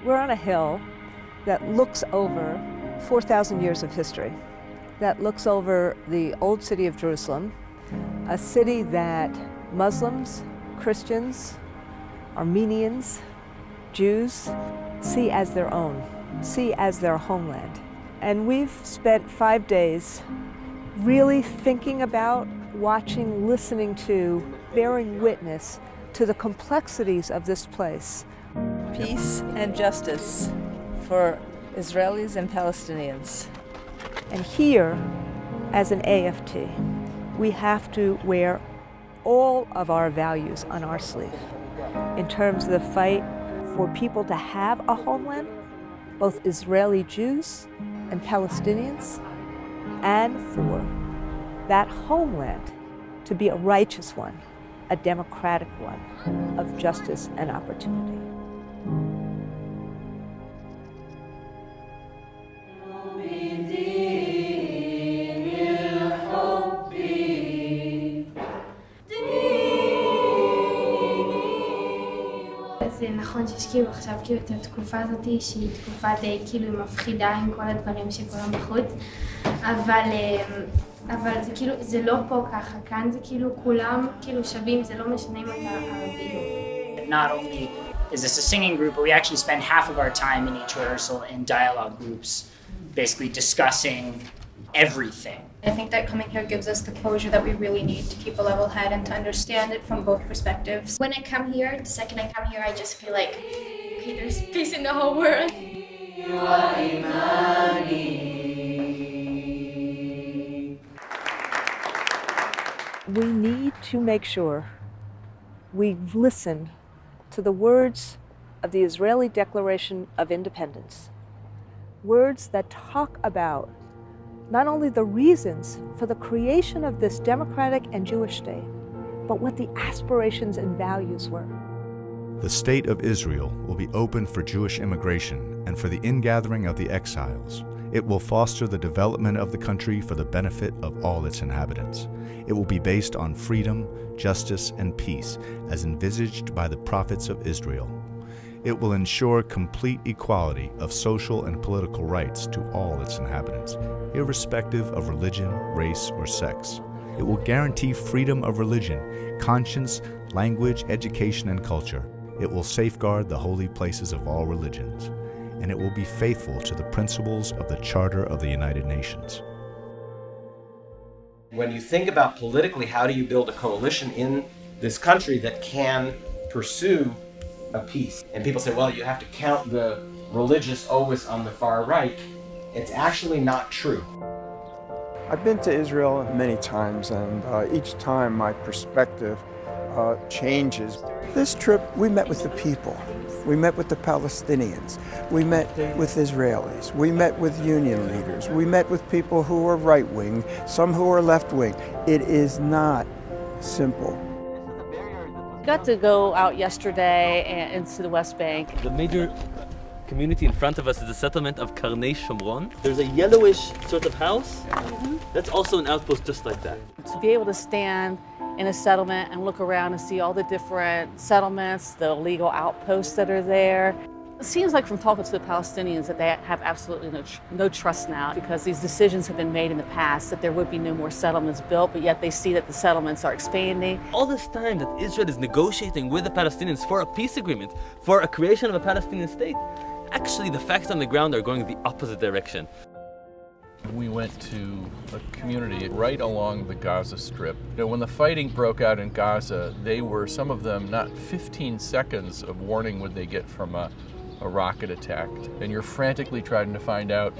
We're on a hill that looks over 4,000 years of history, that looks over the old city of Jerusalem, a city that Muslims, Christians, Armenians, Jews see as their own, see as their homeland. And we've spent 5 days really thinking about, watching, listening to, bearing witness to the complexities of this place. Peace and justice for Israelis and Palestinians. And here, as an AFT, we have to wear all of our values on our sleeve in terms of the fight for people to have a homeland, both Israeli Jews and Palestinians, and for that homeland to be a righteous one, a democratic one of justice and opportunity. זה נכון שיש כאילו עכשיו כאילו את התקופה הזאת שהיא תקופה די כאילו מפחידה עם כל הדברים שקורים בחוץ, אבל זה כאילו זה לא פה ככה, כאן זה כאילו כולם כאילו שווים, זה לא משנה אם אתה ערבי. Not only is this a singing group, but we actually spend half of our time in each rehearsal in dialogue groups, basically discussing everything. I think that coming here gives us the closure that we really need to keep a level head and to understand it from both perspectives. When I come here, the second I come here, I just feel like, okay, there's peace in the whole world. We need to make sure we listen to the words of the Israeli Declaration of Independence, words that talk about not only the reasons for the creation of this democratic and Jewish state, but what the aspirations and values were. The state of Israel will be open for Jewish immigration and for the ingathering of the exiles. It will foster the development of the country for the benefit of all its inhabitants. It will be based on freedom, justice, and peace as envisaged by the prophets of Israel. It will ensure complete equality of social and political rights to all its inhabitants, irrespective of religion, race, or sex. It will guarantee freedom of religion, conscience, language, education, and culture. It will safeguard the holy places of all religions, and it will be faithful to the principles of the Charter of the United Nations. When you think about politically, how do you build a coalition in this country that can pursue a peace? And people say, well, you have to count the religious always on the far right. It's actually not true. I've been to Israel many times, and each time my perspective changes. This trip, we met with the people. We met with the Palestinians. We met with Israelis. We met with union leaders. We met with people who are right-wing, some who are left-wing. It is not simple. Got to go out yesterday into the West Bank. The major community in front of us is the settlement of Karnei Shomron. There's a yellowish sort of house. That's also an outpost just like that. To be able to stand in a settlement and look around and see all the different settlements, the illegal outposts that are there. It seems like from talking to the Palestinians that they have absolutely no trust now, because these decisions have been made in the past that there would be no more settlements built, but yet they see that the settlements are expanding. All this time that Israel is negotiating with the Palestinians for a peace agreement, for a creation of a Palestinian state, actually the facts on the ground are going the opposite direction. We went to a community right along the Gaza Strip. You know, when the fighting broke out in Gaza, they were, some of them, not 15 seconds of warning would they get from a rocket attack. And you're frantically trying to find out,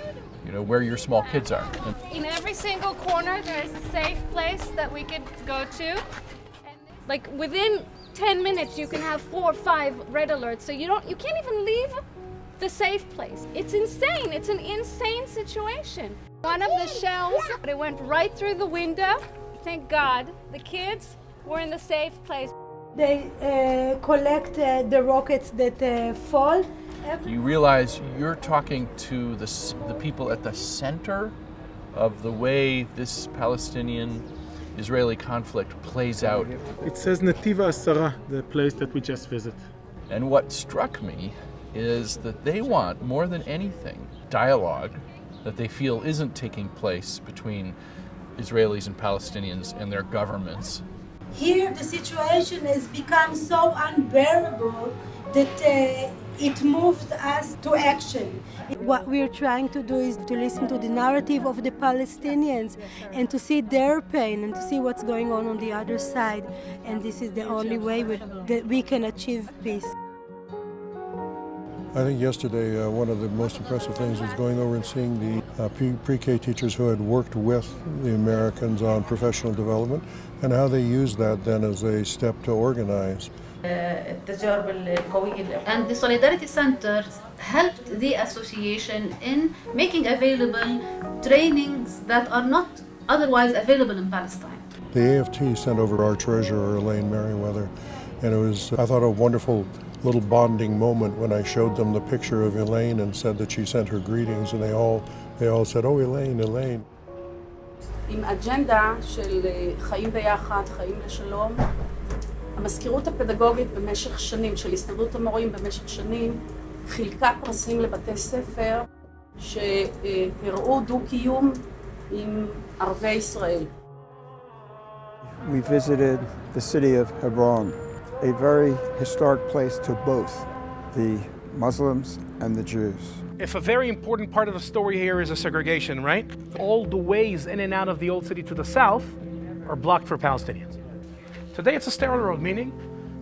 you know, where your small kids are. In every single corner, there is a safe place that we could go to. And like within 10 minutes, you can have 4 or 5 red alerts. So you can't even leave the safe place. It's insane. It's an insane situation. One of the shells, it went right through the window. Thank God. The kids were in the safe place. They collect the rockets that fall. You realize you're talking to the people at the center of the way this Palestinian-Israeli conflict plays out. It says Netiva Asara, the place that we just visited. And what struck me is that they want, more than anything, dialogue that they feel isn't taking place between Israelis and Palestinians and their governments. Here the situation has become so unbearable that it moved us to action. What we're trying to do is to listen to the narrative of the Palestinians and to see their pain and to see what's going on the other side. And this is the only way that we can achieve peace. I think yesterday one of the most impressive things was going over and seeing the pre-K teachers who had worked with the Americans on professional development and how they used that then as a step to organize. And the Solidarity Center helped the association in making available trainings that are not otherwise available in Palestine. The AFT sent over our treasurer, Elaine Merriweather, and it was, I thought, a wonderful little bonding moment when I showed them the picture of Elaine and said that she sent her greetings, and they all said, "Oh, Elaine, Elaine." עם אג'נדה של חיים ביחד, חיים לשלום. המזכירות הפדגוגית במשך שנים, של הסתדרות המורים במשך שנים, חילקה פרסים לבתי ספר שהראו דו-קיום עם ערבי ישראל. We visited the city of Hebron, a very historic place to both the Muslims and the Jews. If a very important part of the story here is a segregation, right? All the ways in and out of the old city to the south are blocked for Palestinians. Today it's a sterile road, meaning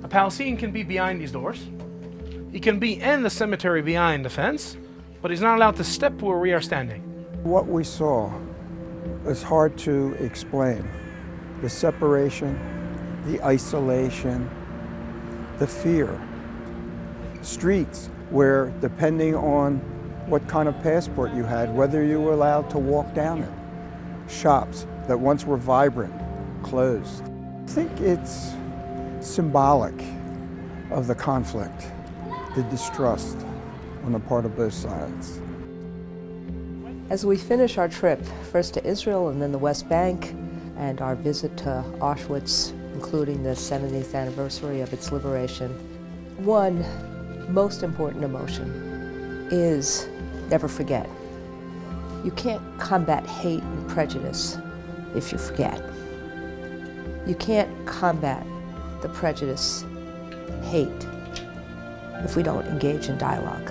a Palestinian can be behind these doors. He can be in the cemetery behind the fence, but he's not allowed to step where we are standing. What we saw is hard to explain. The separation, the isolation, the fear. Streets where, depending on what kind of passport you had, whether you were allowed to walk down it. Shops that once were vibrant, closed. I think it's symbolic of the conflict, the distrust on the part of both sides. As we finish our trip, first to Israel and then the West Bank, and our visit to Auschwitz, including the 70th anniversary of its liberation, one most important emotion is never forget. You can't combat hate and prejudice if you forget. You can't combat the prejudice and hate if we don't engage in dialogue.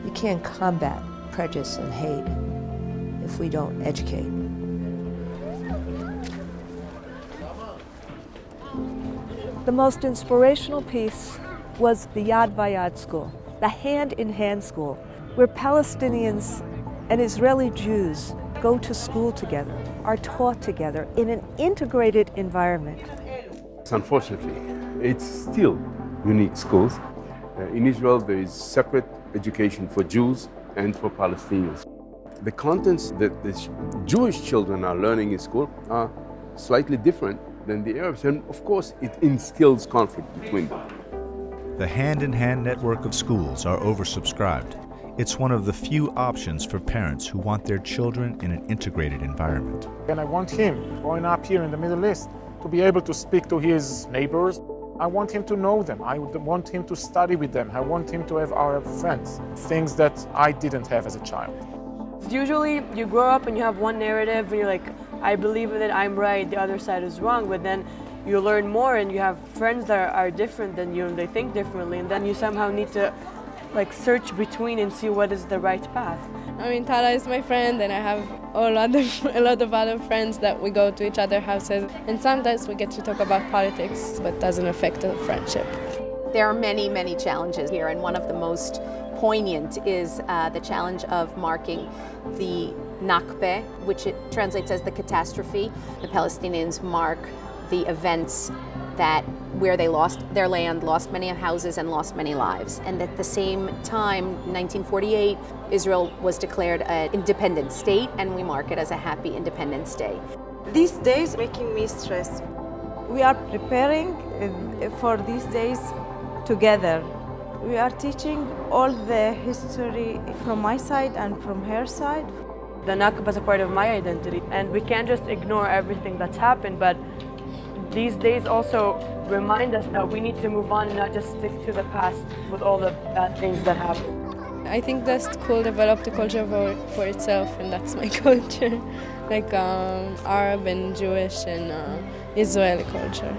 You can't combat prejudice and hate if we don't educate. The most inspirational piece was the Yad Vayad school, the hand-in-hand school, where Palestinians and Israeli Jews go to school together, are taught together in an integrated environment. Unfortunately, it's still unique schools. In Israel, there is separate education for Jews and for Palestinians. The contents that the Jewish children are learning in school are slightly different than the Arabs, and of course, it instills conflict between them. The hand-in-hand network of schools are oversubscribed. It's one of the few options for parents who want their children in an integrated environment. And I want him, growing up here in the Middle East, to be able to speak to his neighbors. I want him to know them. I want him to study with them. I want him to have Arab friends, things that I didn't have as a child. Usually you grow up and you have one narrative and you're like, I believe that I'm right, the other side is wrong, but then you learn more and you have friends that are different than you and they think differently, and then you somehow need to search between and see what is the right path. I mean, Tara is my friend and I have a lot of other friends that we go to each other's houses, and sometimes we get to talk about politics, but doesn't affect the friendship. There are many, many challenges here, and one of the most poignant is the challenge of marking the Nakba, which it translates as the catastrophe. The Palestinians mark the events where they lost their land, lost many houses, and lost many lives. And at the same time, 1948, Israel was declared an independent state, and we mark it as a happy Independence Day. These days making me stressed. We are preparing for these days together. We are teaching all the history from my side and from her side. The Nakba is a part of my identity, and we can't just ignore everything that's happened, but these days also remind us that we need to move on and not just stick to the past with all the bad things that happen. I think that school developed a culture for itself, and that's my culture, like Arab and Jewish and Israeli culture.